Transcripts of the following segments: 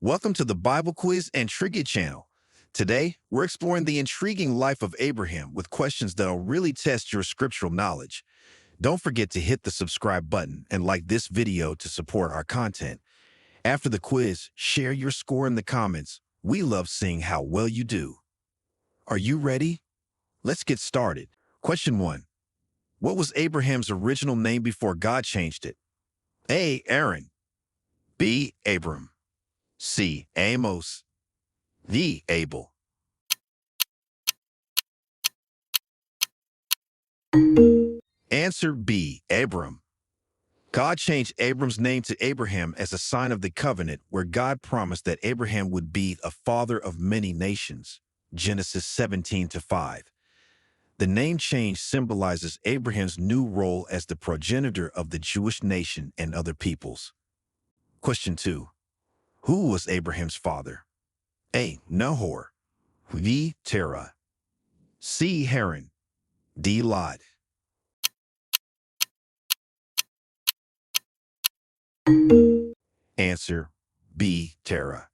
Welcome to the Bible Quiz and Trivia channel. Today, we're exploring the intriguing life of Abraham with questions that'll really test your scriptural knowledge. Don't forget to hit the subscribe button and like this video to support our content. After the quiz, share your score in the comments. We love seeing how well you do. Are you ready? Let's get started. Question 1. What was Abraham's original name before God changed it? A. Aaron. B. Abram. C. Amos. D. Abel. Answer B. Abram. God changed Abram's name to Abraham as a sign of the covenant where God promised that Abraham would be a father of many nations. Genesis 17:5. The name change symbolizes Abraham's new role as the progenitor of the Jewish nation and other peoples. Question 2. Who was Abraham's father? A. Nahor. B. Terah. C. Haran. D. Lot. Answer B. Terah.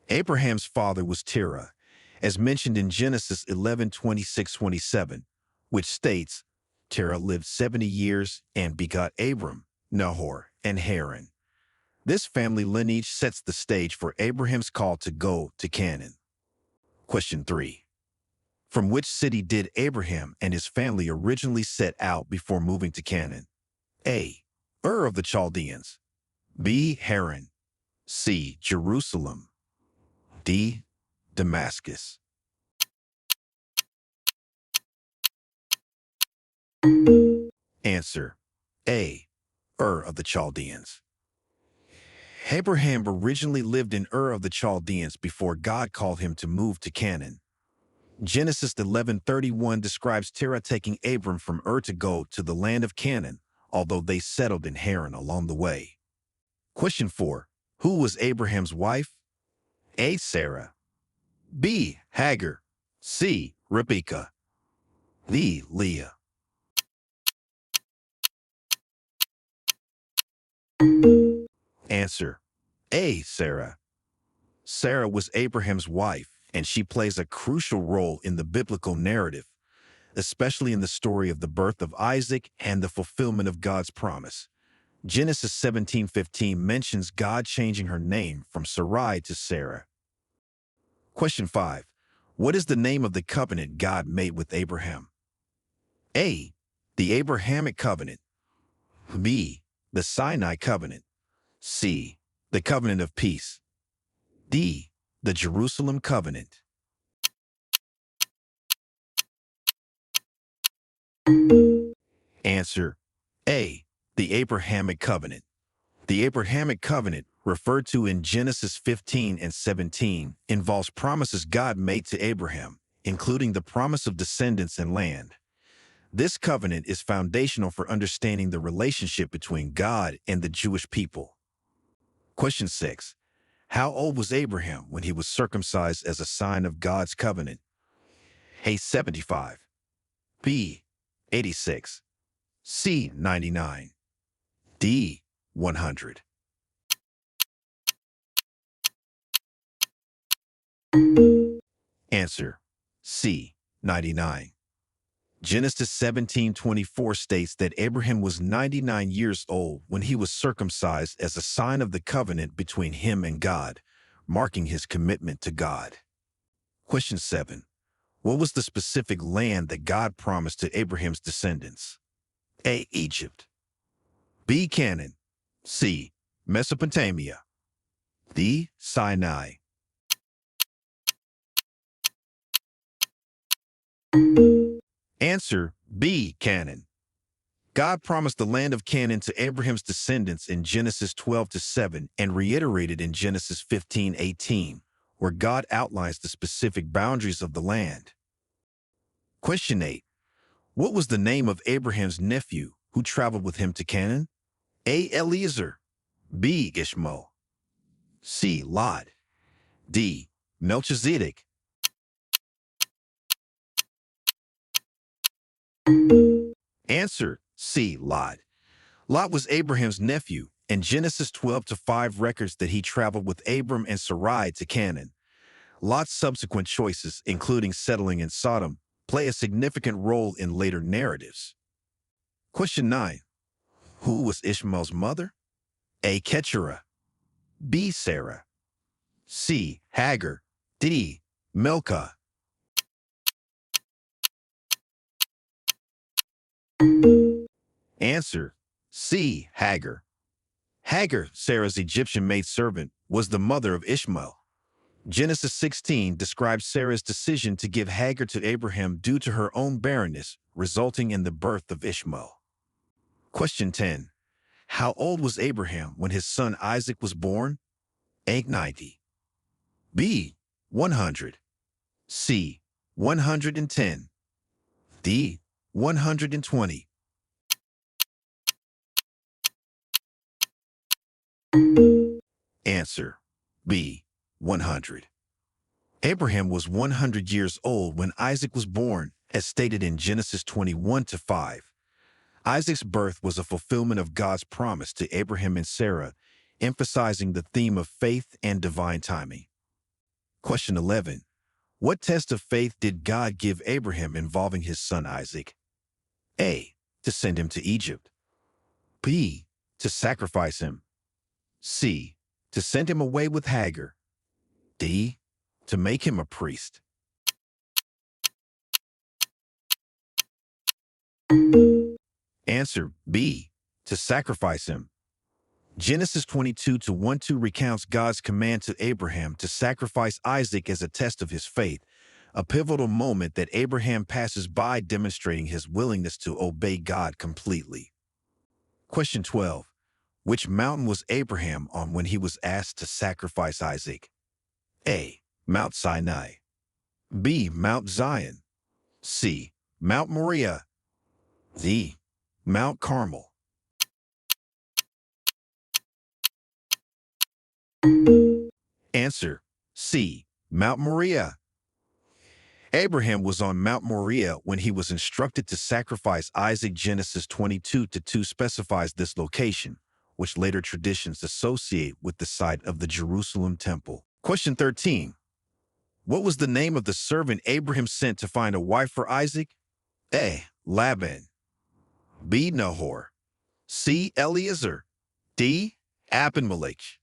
Abraham's father was Terah, as mentioned in Genesis 11:26-27, which states, Terah lived 70 years and begot Abram, Nahor, and Haran. This family lineage sets the stage for Abraham's call to go to Canaan. Question 3. From which city did Abraham and his family originally set out before moving to Canaan? A. Ur of the Chaldeans. B. Haran. C. Jerusalem. D. Damascus. Answer A. Ur of the Chaldeans. Abraham originally lived in Ur of the Chaldeans before God called him to move to Canaan. Genesis 11:31 describes Terah taking Abram from Ur to go to the land of Canaan, although they settled in Haran along the way. Question 4. Who was Abraham's wife? A. Sarah. B. Hagar. C. Rebekah. D. Leah. Answer A. Sarah. Sarah was Abraham's wife, and she plays a crucial role in the biblical narrative, especially in the story of the birth of Isaac and the fulfillment of God's promise. Genesis 17:15 mentions God changing her name from Sarai to Sarah. Question 5. What is the name of the covenant God made with Abraham? A. The Abrahamic covenant. B. The Sinai covenant. C. The covenant of peace. D. The Jerusalem covenant. Answer A. The Abrahamic covenant. The Abrahamic covenant, referred to in Genesis 15 and 17, involves promises God made to Abraham, including the promise of descendants and land. This covenant is foundational for understanding the relationship between God and the Jewish people. Question 6. How old was Abraham when he was circumcised as a sign of God's covenant? A. 75. B. 86. C. 99. D. 100. Answer C. 99. Genesis 17:24 states that Abraham was 99 years old when he was circumcised as a sign of the covenant between him and God, marking his commitment to God. Question 7. What was the specific land that God promised to Abraham's descendants? A. Egypt. B. Canaan. C. Mesopotamia. D. Sinai. Answer B. Canaan. God promised the land of Canaan to Abraham's descendants in Genesis 12:7 and reiterated in Genesis 15:18, where God outlines the specific boundaries of the land. Question 8. What was the name of Abraham's nephew who traveled with him to Canaan? A. Eliezer. B. Ishmael. C. Lot. D. Melchizedek. Answer C. Lot. Lot was Abraham's nephew, and Genesis 12:5 records that he traveled with Abram and Sarai to Canaan. Lot's subsequent choices, including settling in Sodom, play a significant role in later narratives. Question 9. Who was Ishmael's mother? A. Keturah. B. Sarah. C. Hagar. D. Milcah. Answer: C. Hagar. Hagar, Sarah's Egyptian maidservant, was the mother of Ishmael. Genesis 16 describes Sarah's decision to give Hagar to Abraham due to her own barrenness, resulting in the birth of Ishmael. Question 10. How old was Abraham when his son Isaac was born? A. 90. B. 100. C. 110. D. 120. Answer: B. 100. Abraham was 100 years old when Isaac was born, as stated in Genesis 21:5. Isaac's birth was a fulfillment of God's promise to Abraham and Sarah, emphasizing the theme of faith and divine timing. Question 11. What test of faith did God give Abraham involving his son Isaac? A. To send him to Egypt. B. To sacrifice him. C. To send him away with Hagar. D. To make him a priest. Answer: B. To sacrifice him. Genesis 22:1-2 recounts God's command to Abraham to sacrifice Isaac as a test of his faith, a pivotal moment that Abraham passes by, demonstrating his willingness to obey God completely. Question 12. Which mountain was Abraham on when he was asked to sacrifice Isaac? A. Mount Sinai. B. Mount Zion. C. Mount Moriah. D. Mount Carmel. Answer: C. Mount Moriah. Abraham was on Mount Moriah when he was instructed to sacrifice Isaac. Genesis 22:2 specifies this location, which later traditions associate with the site of the Jerusalem temple. Question 13. What was the name of the servant Abraham sent to find a wife for Isaac? A. Laban. B. Nahor. C. Eliezer. D. Abimelech.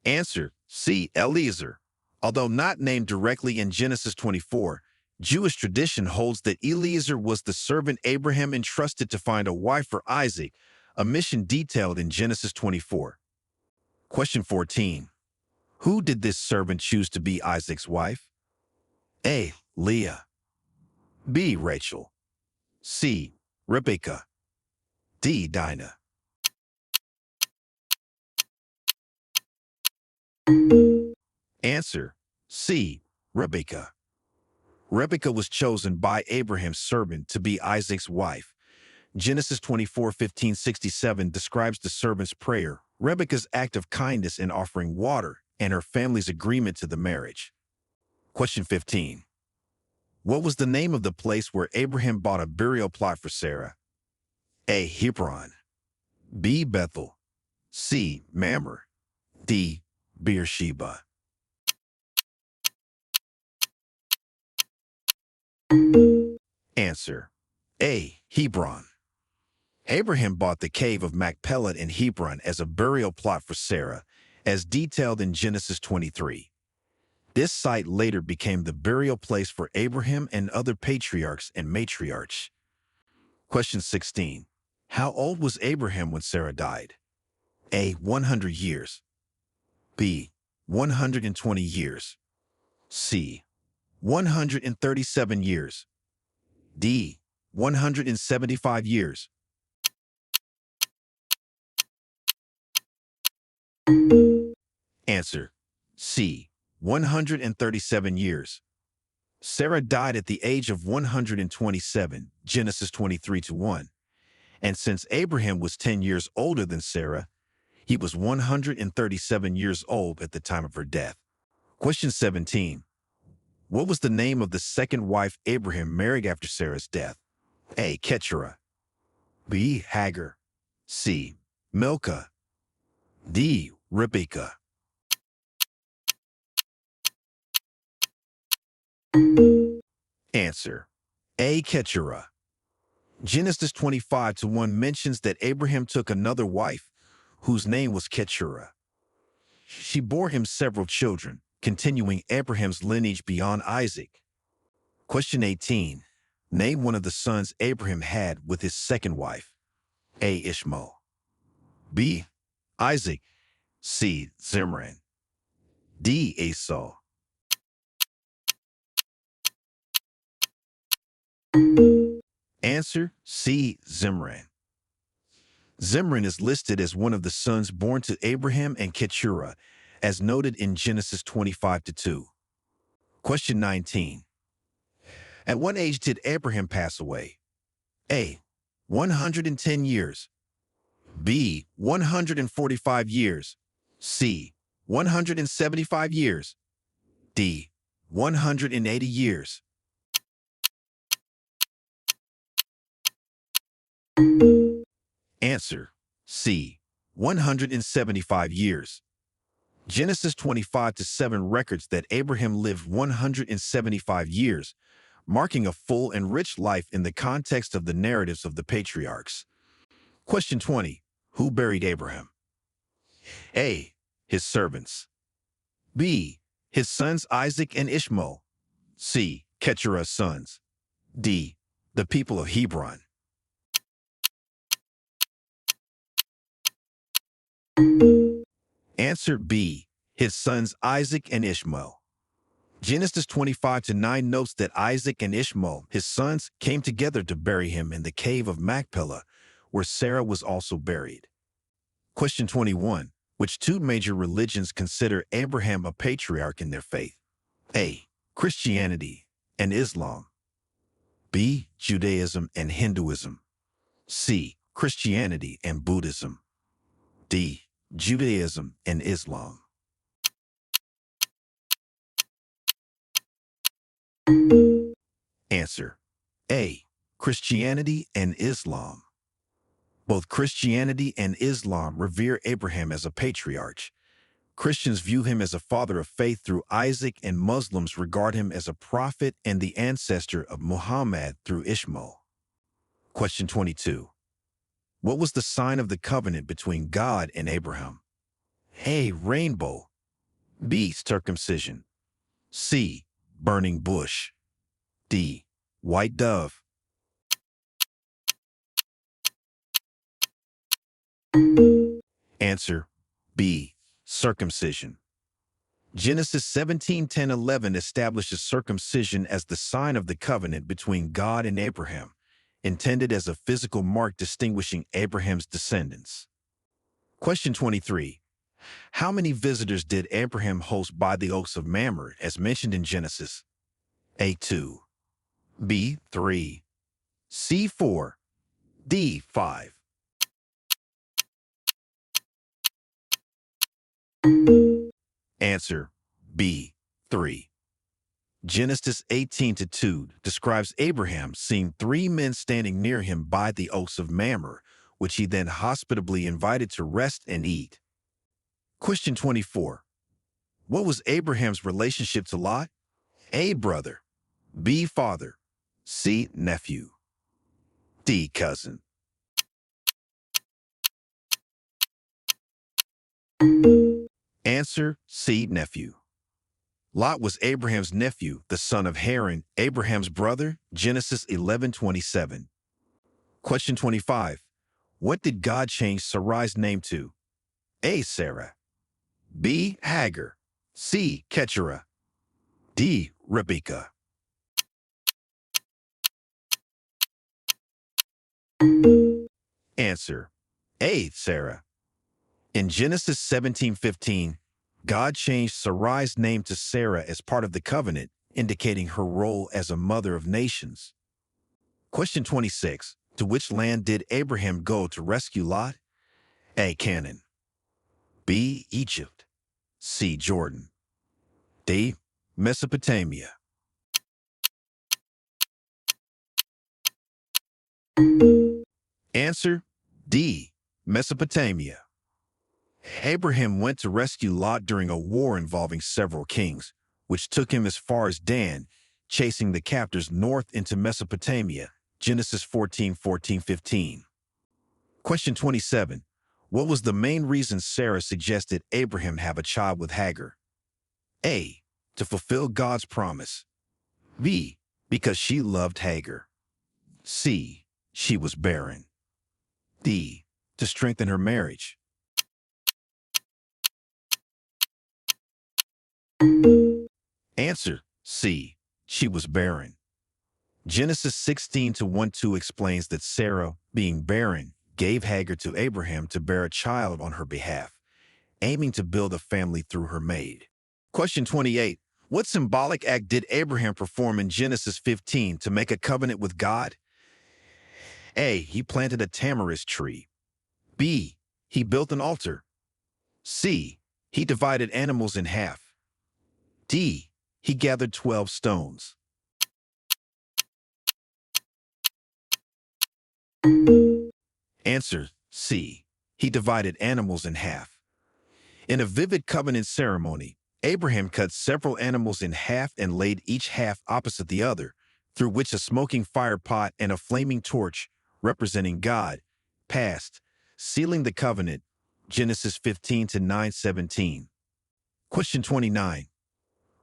Answer: C. Eliezer. Although not named directly in Genesis 24, Jewish tradition holds that Eliezer was the servant Abraham entrusted to find a wife for Isaac, a mission detailed in Genesis 24. Question 14. Who did this servant choose to be Isaac's wife? A. Leah. B. Rachel. C. Rebekah. D. Dinah. Answer: C. Rebekah. Rebekah was chosen by Abraham's servant to be Isaac's wife. Genesis 24:15-67 describes the servant's prayer, Rebekah's act of kindness in offering water, and her family's agreement to the marriage. Question 15. What was the name of the place where Abraham bought a burial plot for Sarah? A. Hebron. B. Bethel. C. Mamre. D. Beersheba. Answer: A. Hebron. Abraham bought the cave of Machpelah in Hebron as a burial plot for Sarah, as detailed in Genesis 23. This site later became the burial place for Abraham and other patriarchs and matriarchs. Question 16. How old was Abraham when Sarah died? A. 100 years. B. 120 years. C. 137 years. D. 175 years. Answer: C. 137 years. Sarah died at the age of 127, Genesis 23:1. And since Abraham was 10 years older than Sarah, he was 137 years old at the time of her death. Question 17. What was the name of the second wife Abraham married after Sarah's death? A. Keturah. B. Hagar. C. Milcah. D. Rebekah. Answer. A. Keturah. Genesis 25:1 mentions that Abraham took another wife, whose name was Keturah. She bore him several children, continuing Abraham's lineage beyond Isaac. Question 18. Name one of the sons Abraham had with his second wife. A. Ishmael. B. Isaac. C. Zimran. D. Esau. Answer. C. Zimran. Zimran is listed as one of the sons born to Abraham and Keturah, as noted in Genesis 25:2. Question 19. At what age did Abraham pass away? A. 110 years. B. 145 years. C. 175 years. D. 180 years. Answer. C. 175 years. Genesis 25:7 records that Abraham lived 175 years, marking a full and rich life in the context of the narratives of the patriarchs. Question 20. Who buried Abraham? A. His servants. B. His sons Isaac and Ishmael. C. Keturah's sons. D. The people of Hebron. Answer B. His sons Isaac and Ishmael. Genesis 25:9 notes that Isaac and Ishmael, his sons, came together to bury him in the cave of Machpelah, where Sarah was also buried. Question 21. Which two major religions consider Abraham a patriarch in their faith? A. Christianity and Islam. B. Judaism and Hinduism. C. Christianity and Buddhism. D. Judaism and Islam. Answer. A. Christianity and Islam. Both Christianity and Islam revere Abraham as a patriarch. Christians view him as a father of faith through Isaac, and Muslims regard him as a prophet and the ancestor of Muhammad through Ishmael. Question 22. What was the sign of the covenant between God and Abraham? A. Rainbow. B. Circumcision. C. Burning bush. D. White dove. Answer. B. Circumcision. Genesis 17:10-11 establishes circumcision as the sign of the covenant between God and Abraham, intended as a physical mark distinguishing Abraham's descendants. Question 23. How many visitors did Abraham host by the oaks of Mamre as mentioned in Genesis? A. 2. B. 3. C. 4. D. 5. Answer. B. 3. Genesis 18:2 describes Abraham seeing 3 men standing near him by the oaks of Mamre, which he then hospitably invited to rest and eat. Question 24. What was Abraham's relationship to Lot? A. Brother. B. Father. C. Nephew. D. Cousin. Answer. C. Nephew. Lot was Abraham's nephew, the son of Haran, Abraham's brother, Genesis 11:27. Question 25. What did God change Sarai's name to? A. Sarah. B. Hagar. C. Keturah. D. Rebekah. Answer. A. Sarah. In Genesis 17:15, God changed Sarai's name to Sarah as part of the covenant, indicating her role as a mother of nations. Question 26. To which land did Abraham go to rescue Lot? A. Canaan. B. Egypt. C. Jordan. D. Mesopotamia. Answer D. Mesopotamia. Abraham went to rescue Lot during a war involving several kings, which took him as far as Dan, chasing the captors north into Mesopotamia. Genesis 14:14-15. Question 27. What was the main reason Sarah suggested Abraham have a child with Hagar? A. To fulfill God's promise. B. Because she loved Hagar. C. She was barren. D. To strengthen her marriage. Answer C. She was barren. Genesis 16:1-2 explains that Sarah, being barren, gave Hagar to Abraham to bear a child on her behalf, aiming to build a family through her maid. Question 28. What symbolic act did Abraham perform in Genesis 15 to make a covenant with God? A. He planted a tamarisk tree. B. He built an altar. C. He divided animals in half. D. He gathered 12 stones. Answer C. He divided animals in half. In a vivid covenant ceremony, Abraham cut several animals in half and laid each half opposite the other, through which a smoking fire pot and a flaming torch, representing God, passed, sealing the covenant. Genesis 15:9-17. Question 29.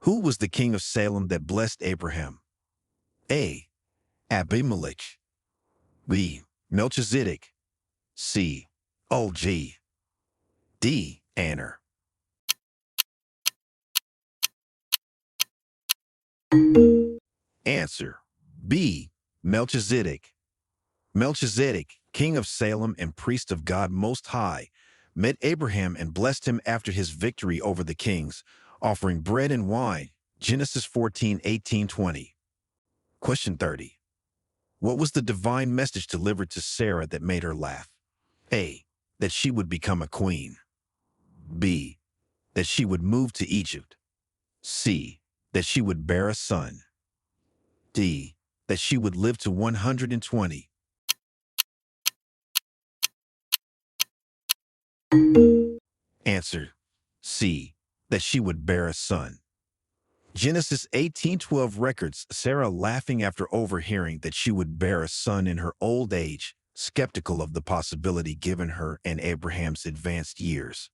Who was the king of Salem that blessed Abraham? A. Abimelech. B. Melchizedek. C. Og. D. Aner. Answer B. Melchizedek. Melchizedek, king of Salem and priest of God Most High, met Abraham and blessed him after his victory over the kings, offering bread and wine. Genesis 14:18-20. Question 30. What was the divine message delivered to Sarah that made her laugh? A. That she would become a queen. B. That she would move to Egypt. C. That she would bear a son. D. That she would live to 120. Answer C. That she would bear a son. Genesis 18:12 records Sarah laughing after overhearing that she would bear a son in her old age, skeptical of the possibility given her and Abraham's advanced years.